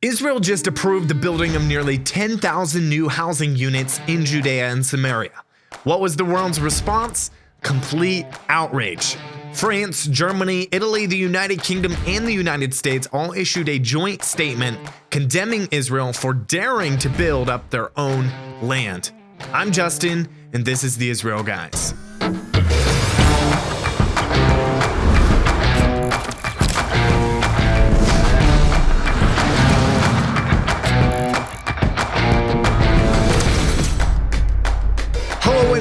Israel just approved the building of nearly 10,000 new housing units in Judea and Samaria. What was the world's response? Complete outrage. France, Germany, Italy, the United Kingdom, and the United States all issued a joint statement condemning Israel for daring to build up their own land. I'm Justin, and this is the Israel Guys.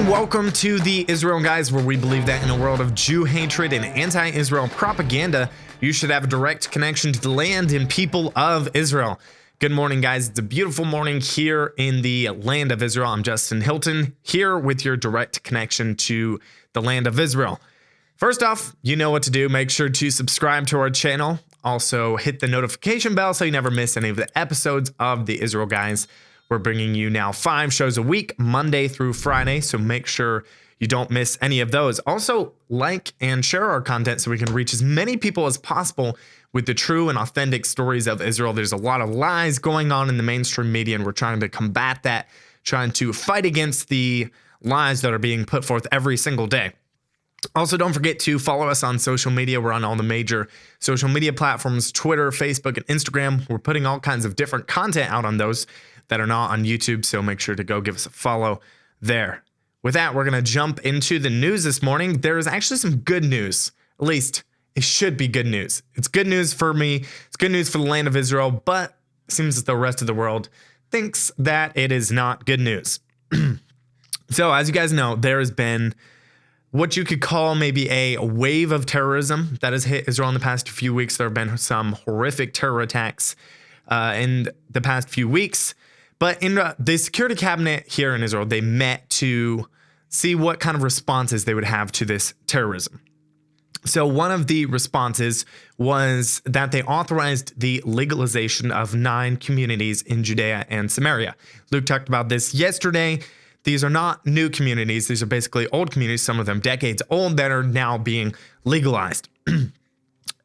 Welcome to the Israel Guys, where we believe that in a world of Jew hatred and anti-Israel propaganda, you should have a direct connection to the land and people of Israel. Good morning, guys. It's a beautiful morning here in the land of Israel. I'm Justin Hilton, here with your direct connection to the land of Israel. First off, you know what to do. Make sure to subscribe to our channel. Also, hit the notification bell so you never miss any of the episodes of the Israel Guys. We're bringing you now 5 shows a week, Monday through Friday, so make sure you don't miss any of those. Also, like and share our content so we can reach as many people as possible with the true and authentic stories of Israel. There's a lot of lies going on in the mainstream media, and we're trying to combat that, trying to fight against the lies that are being put forth every single day. Also, don't forget to follow us on social media. We're on all the major social media platforms, Twitter, Facebook, and Instagram. We're putting all kinds of different content out on those that are not on YouTube, so make sure to go give us a follow there. With that, we're going to jump into the news this morning. There is actually some good news. At least, it should be good news. It's good news for me. It's good news for the land of Israel, but it seems that the rest of the world thinks that it is not good news. So, as you guys know, there has been what you could call maybe a wave of terrorism that has hit Israel in the past few weeks. There have been some horrific terror attacks in the past few weeks. But in the security cabinet here in Israel, they met to see what kind of responses they would have to this terrorism. So one of the responses was that they authorized the legalization of 9 communities in Judea and Samaria. Luke talked about this yesterday. These are not new communities. These are basically old communities, some of them decades old, that are now being legalized.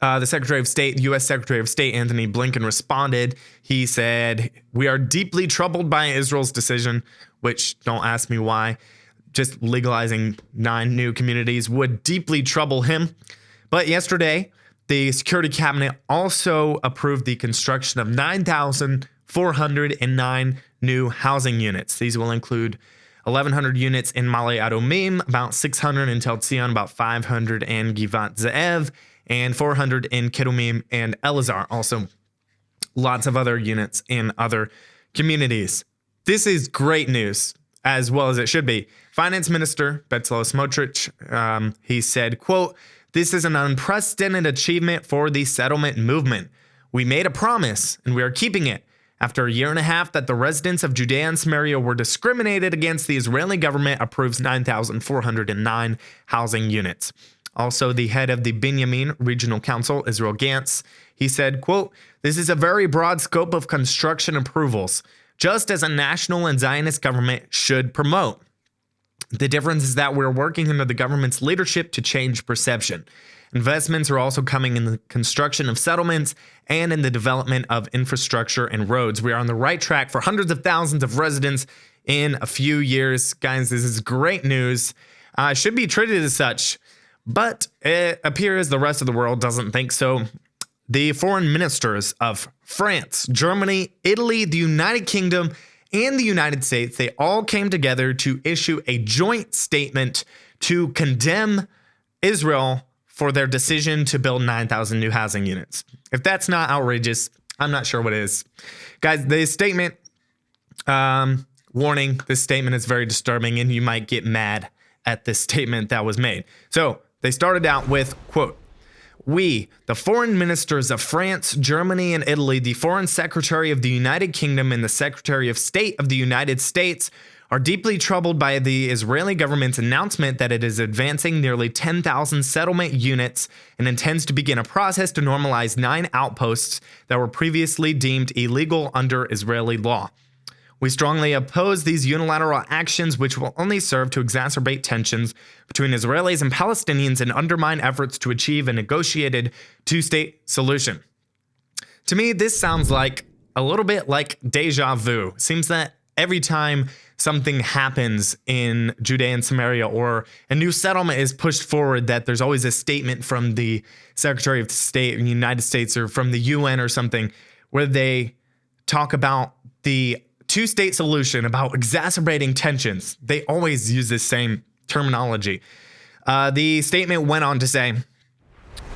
The Secretary of State, U.S. Secretary of State Anthony Blinken responded. He said, "We are deeply troubled by Israel's decision," which, don't ask me why, just legalizing 9 new communities would deeply trouble him. But yesterday, the Security Cabinet also approved the construction of 9,409 new housing units. These will include 1,100 units in Ma'ale Adumim, about 600 in Tel Zion, about 500 in Givat Ze'ev, and 400 in Kedumim and Elazar. Also, lots of other units in other communities. This is great news, as well as it should be. Finance Minister Bezalel Smotrich, he said, quote, "This is an unprecedented achievement for the settlement movement. We made a promise, and we are keeping it. After a year and a half that the residents of Judea and Samaria were discriminated against, the Israeli government approves 9,409 housing units." Also, the head of the Binyamin Regional Council, Israel Gantz, he said, quote, "This is a very broad scope of construction approvals, just as a national and Zionist government should promote. The difference is that we're working under the government's leadership to change perception. Investments are also coming in the construction of settlements and in the development of infrastructure and roads. We are on the right track for hundreds of thousands of residents in a few years." Guys, this is great news. Should be treated as such. But it appears the rest of the world doesn't think so. The foreign ministers of France, Germany, Italy, the United Kingdom, and the United States, they all came together to issue a joint statement to condemn Israel for their decision to build 9,000 new housing units. If that's not outrageous, I'm not sure what is. Guys, the statement, warning, this statement is very disturbing, and you might get mad at this statement that was made. So, they started out with, quote, "We, the foreign ministers of France, Germany, and Italy, the foreign secretary of the United Kingdom, and the secretary of state of the United States, are deeply troubled by the Israeli government's announcement that it is advancing nearly 10,000 settlement units and intends to begin a process to normalize 9 outposts that were previously deemed illegal under Israeli law. We strongly oppose these unilateral actions, which will only serve to exacerbate tensions between Israelis and Palestinians and undermine efforts to achieve a negotiated 2-state solution." To me, this sounds like a little bit like deja vu. Seems that every time something happens in Judea and Samaria or a new settlement is pushed forward, that there's always a statement from the Secretary of State in the United States or from the UN or something where they talk about the two-state solution, about exacerbating tensions. They always use this same terminology. The statement went on to say,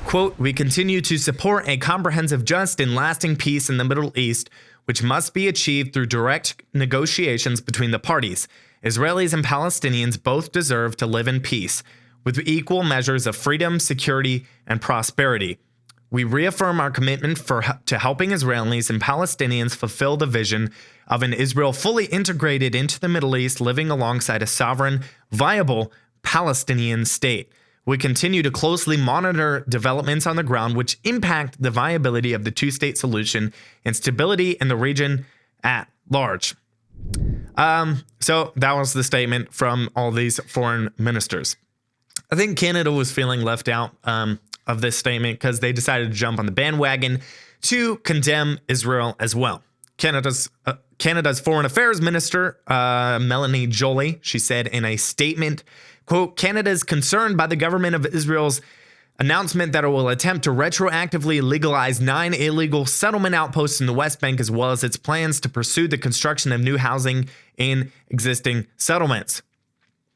quote, "We continue to support a comprehensive, just, and lasting peace in the Middle East, which must be achieved through direct negotiations between the parties. Israelis and Palestinians both deserve to live in peace, with equal measures of freedom, security, and prosperity. We reaffirm our commitment to helping Israelis and Palestinians fulfill the vision of an Israel fully integrated into the Middle East, living alongside a sovereign, viable Palestinian state. We continue to closely monitor developments on the ground which impact the viability of the two-state solution and stability in the region at large." So that was the statement from all these foreign ministers. I think Canada was feeling left out of this statement because they decided to jump on the bandwagon to condemn Israel as well. Canada's Foreign Affairs Minister, Melanie Joly, she said in a statement, quote, "Canada is concerned by the government of Israel's announcement that it will attempt to retroactively legalize 9 illegal settlement outposts in the West Bank, as well as its plans to pursue the construction of new housing in existing settlements.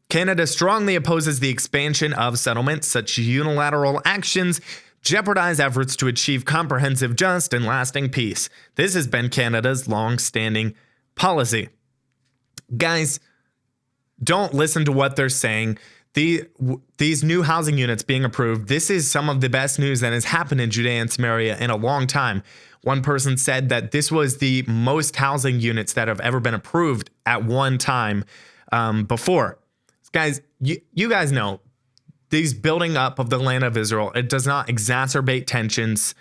Canada strongly opposes the expansion of settlements. Such unilateral actions jeopardize efforts to achieve comprehensive, just, and lasting peace. This has been Canada's long-standing policy." Guys, don't listen to what they're saying. These new housing units being approved, this is some of the best news that has happened in Judea and Samaria in a long time. One person said that this was the most housing units that have ever been approved at one time before. Guys, you guys know, these building up of the land of Israel, it does not exacerbate tensions.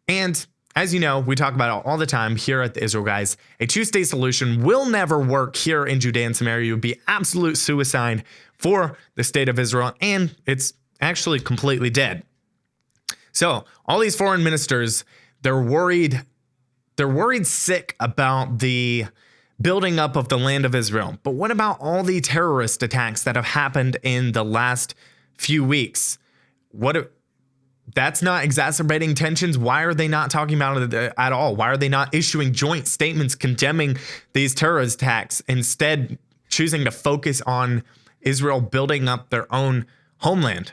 And as you know, we talk about it all the time here at the Israel Guys. A two-state solution will never work here in Judea and Samaria. It would be absolute suicide for the state of Israel, and it's actually completely dead. So all these foreign ministers, they're worried sick about the building up of the land of Israel. But what about all the terrorist attacks that have happened in the last few weeks? That's not exacerbating tensions. Why are they not talking about it at all? Why are they not issuing joint statements condemning these terrorist attacks, instead choosing to focus on Israel building up their own homeland?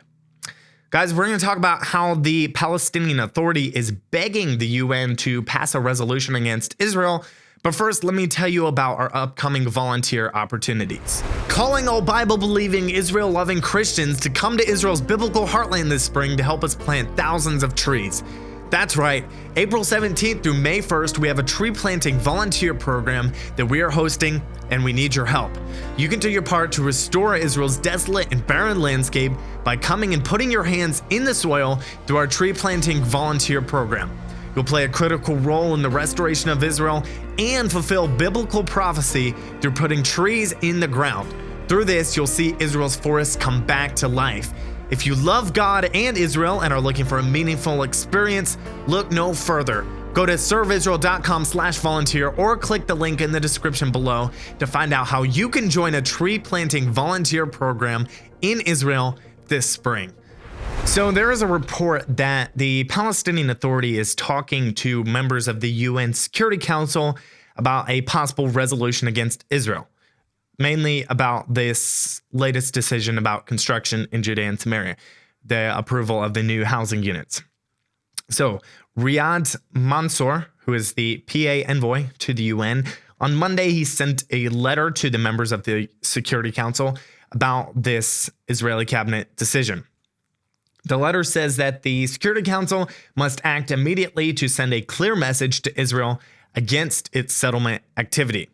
Guys, we're going to talk about how the Palestinian Authority is begging the UN to pass a resolution against Israel. But first, let me tell you about our upcoming volunteer opportunities. Calling all Bible-believing, Israel-loving Christians to come to Israel's biblical heartland this spring to help us plant thousands of trees. That's right, April 17th through May 1st, we have a tree planting volunteer program that we are hosting, and we need your help. You can do your part to restore Israel's desolate and barren landscape by coming and putting your hands in the soil through our tree planting volunteer program. You'll play a critical role in the restoration of Israel and fulfill biblical prophecy through putting trees in the ground. Through this, you'll see Israel's forests come back to life. If you love God and Israel and are looking for a meaningful experience, look no further. Go to serveisrael.com/volunteer or click the link in the description below to find out how you can join a tree planting volunteer program in Israel this spring. So there is a report that the Palestinian Authority is talking to members of the UN Security Council about a possible resolution against Israel, mainly about this latest decision about construction in Judea and Samaria, the approval of the new housing units. So Riyad Mansour, who is the PA envoy to the UN, on Monday he sent a letter to the members of the Security Council about this Israeli cabinet decision. The letter says that the Security Council must act immediately to send a clear message to Israel against its settlement activity.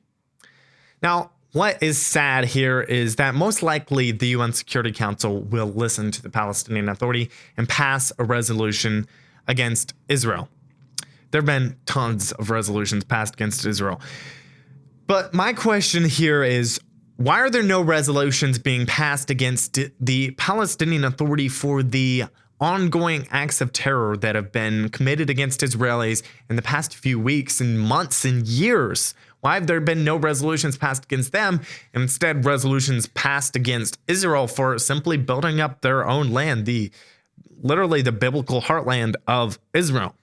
Now, what is sad here is that most likely the UN Security Council will listen to the Palestinian Authority and pass a resolution against Israel. There have been tons of resolutions passed against Israel. But my question here is, why are there no resolutions being passed against the Palestinian Authority for the ongoing acts of terror that have been committed against Israelis in the past few weeks and months and years. Why have there been no resolutions passed against them, and instead resolutions passed against Israel for simply building up their own land, literally the biblical heartland of Israel?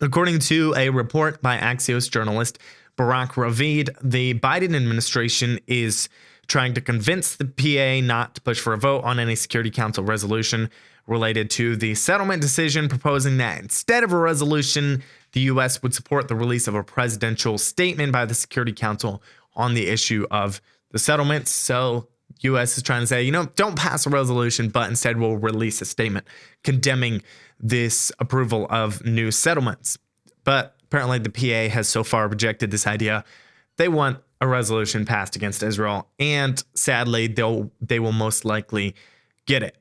According to a report by Axios journalist Barak Ravid, the Biden administration is trying to convince the PA not to push for a vote on any Security Council resolution related to the settlement decision, proposing that instead of a resolution, the U.S. would support the release of a presidential statement by the Security Council on the issue of the settlements. So U.S. is trying to say, don't pass a resolution, but instead we'll release a statement condemning this approval of new settlements. But apparently the PA has so far rejected this idea. They want a resolution passed against Israel, and sadly, they will most likely get it.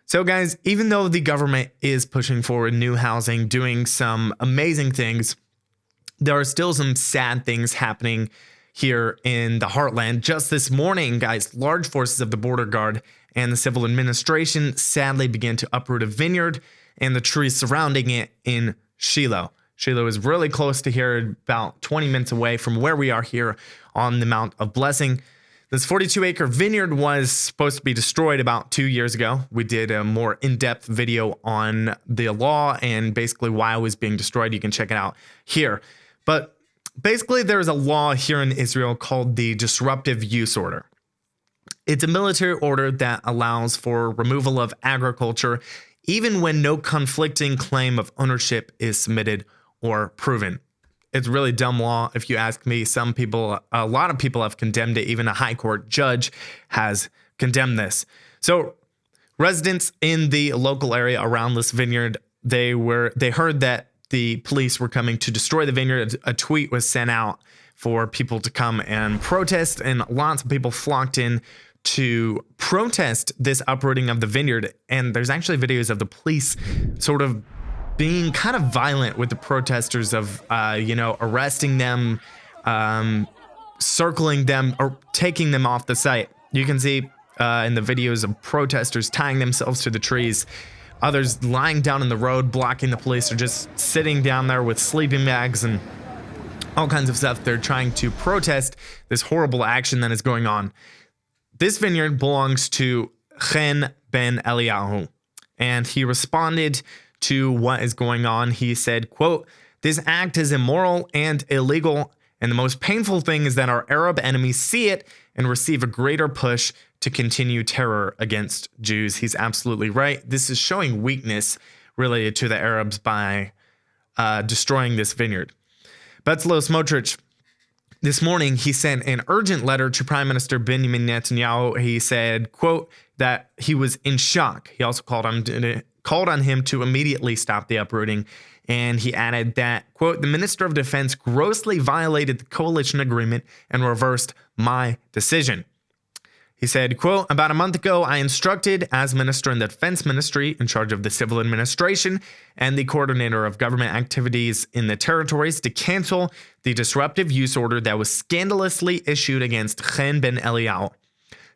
So guys, even though the government is pushing forward new housing, doing some amazing things, there are still some sad things happening here in the heartland. Just this morning, guys, large forces of the border guard and the civil administration sadly began to uproot a vineyard and the trees surrounding it in Shiloh. Shiloh is really close to here, about 20 minutes away from where we are here on the Mount of Blessing. This 42-acre vineyard was supposed to be destroyed about 2 years ago. We did a more in-depth video on the law and basically why it was being destroyed. You can check it out here. But basically, there's a law here in Israel called the Disruptive Use Order. It's a military order that allows for removal of agriculture, even when no conflicting claim of ownership is submitted or proven. It's a really dumb law, if you ask me. A lot of people have condemned it. Even a high court judge has condemned this. So residents in the local area around this vineyard, they heard that the police were coming to destroy the vineyard. A tweet was sent out for people to come and protest, and lots of people flocked in to protest this uprooting of the vineyard. And there's actually videos of the police sort of being kind of violent with the protesters, of arresting them, circling them, or taking them off the site. You can see in the videos of protesters tying themselves to the trees, others lying down in the road blocking the police, or just sitting down there with sleeping bags and all kinds of stuff. They're trying to protest this horrible action that is going on. This vineyard belongs to Chen ben Eliyahu, and he responded to what is going on. He said, quote, "This act is immoral and illegal, and the most painful thing is that our Arab enemies see it and receive a greater push to continue terror against Jews." He's absolutely right. This is showing weakness related to the Arabs by destroying this vineyard. Bezalel Smotrich, this morning, he sent an urgent letter to Prime Minister Benjamin Netanyahu. He said, quote, that he was in shock. He also called on him to immediately stop the uprooting. And he added that, quote, "The Minister of Defense grossly violated the coalition agreement and reversed my decision." He said, quote, "About a month ago, I instructed, as Minister in the Defense Ministry in charge of the civil administration and the coordinator of government activities in the territories, to cancel the disruptive use order that was scandalously issued against Chen ben Eliyahu.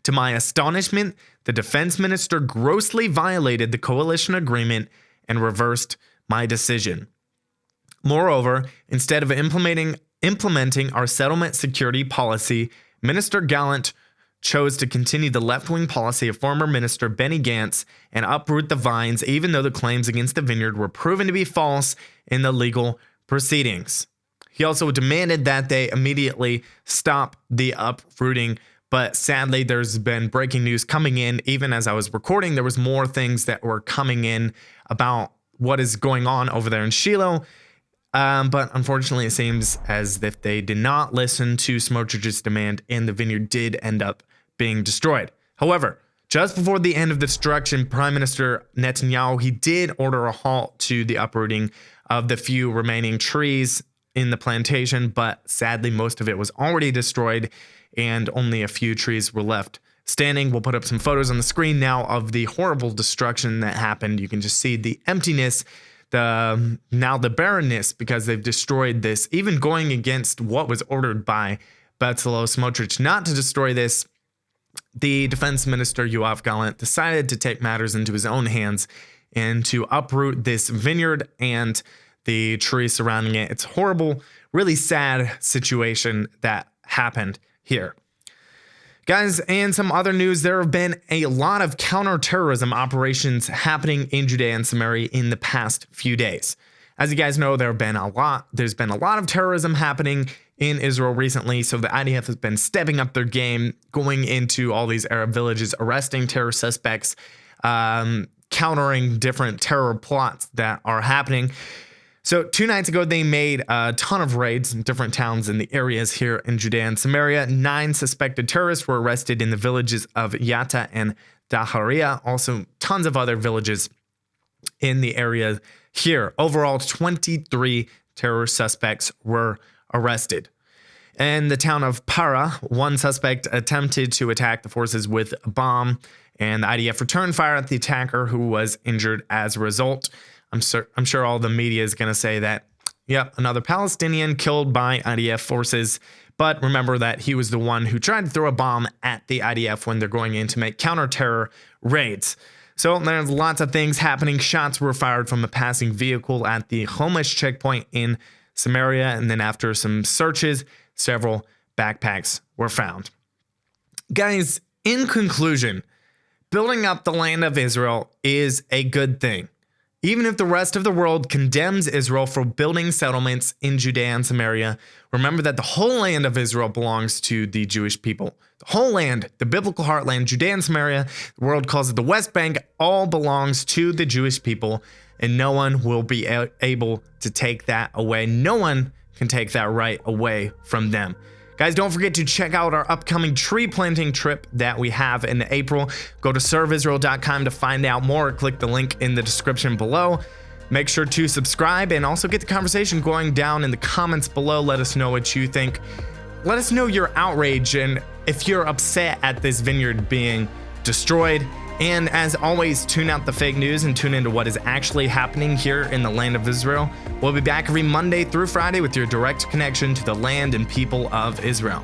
To my astonishment, the defense minister grossly violated the coalition agreement and reversed my decision. Moreover, instead of implementing our settlement security policy, Minister Gallant chose to continue the left-wing policy of former Minister Benny Gantz and uproot the vines, even though the claims against the vineyard were proven to be false in the legal proceedings." He also demanded that they immediately stop the uprooting. But sadly, there's been breaking news coming in. Even as I was recording, there was more things that were coming in about what is going on over there in Shiloh. But unfortunately, it seems as if they did not listen to Smotrich's demand, and the vineyard did end up being destroyed. However, just before the end of the destruction, Prime Minister Netanyahu, he did order a halt to the uprooting of the few remaining trees in the plantation, but sadly, most of it was already destroyed, and only a few trees were left standing. We'll put up some photos on the screen now of the horrible destruction that happened. You can just see the emptiness, the barrenness, because they've destroyed this, even going against what was ordered by Bezalel Smotrich not to destroy this. the defense minister Yoav Gallant decided to take matters into his own hands and to uproot this vineyard and the tree surrounding it. It's a horrible, really sad situation that happened here. Guys, and some other news, there have been a lot of counterterrorism operations happening in Judea and Samaria in the past few days. As you guys know, there's been a lot of terrorism happening in Israel recently, so the IDF has been stepping up their game, going into all these Arab villages, arresting terror suspects, countering different terror plots that are happening. So 2 nights ago, they made a ton of raids in different towns in the areas here in Judea and Samaria. 9 suspected terrorists were arrested in the villages of Yatta and Daharia. Also, tons of other villages in the area here. Overall, 23 terror suspects were arrested. In the town of Para, 1 suspect attempted to attack the forces with a bomb, and the IDF returned fire at the attacker, who was injured as a result. I'm sure all the media is going to say that, yep, another Palestinian killed by IDF forces. But remember that he was the one who tried to throw a bomb at the IDF when they're going in to make counter-terror raids. So there's lots of things happening. Shots were fired from a passing vehicle at the Homish checkpoint in Samaria. And then after some searches, several backpacks were found. Guys, in conclusion, building up the land of Israel is a good thing. Even if the rest of the world condemns Israel for building settlements in Judea and Samaria, remember that the whole land of Israel belongs to the Jewish people. The whole land, the biblical heartland, Judea and Samaria, the world calls it the West Bank, all belongs to the Jewish people, and no one will be able to take that away. No one can take that right away from them. Guys, don't forget to check out our upcoming tree planting trip that we have in April. Go to serveisrael.com to find out more. Click the link in the description below. Make sure to subscribe and also get the conversation going down in the comments below. Let us know what you think. Let us know your outrage and if you're upset at this vineyard being destroyed. And as always, tune out the fake news and tune into what is actually happening here in the land of Israel. We'll be back every Monday through Friday with your direct connection to the land and people of Israel.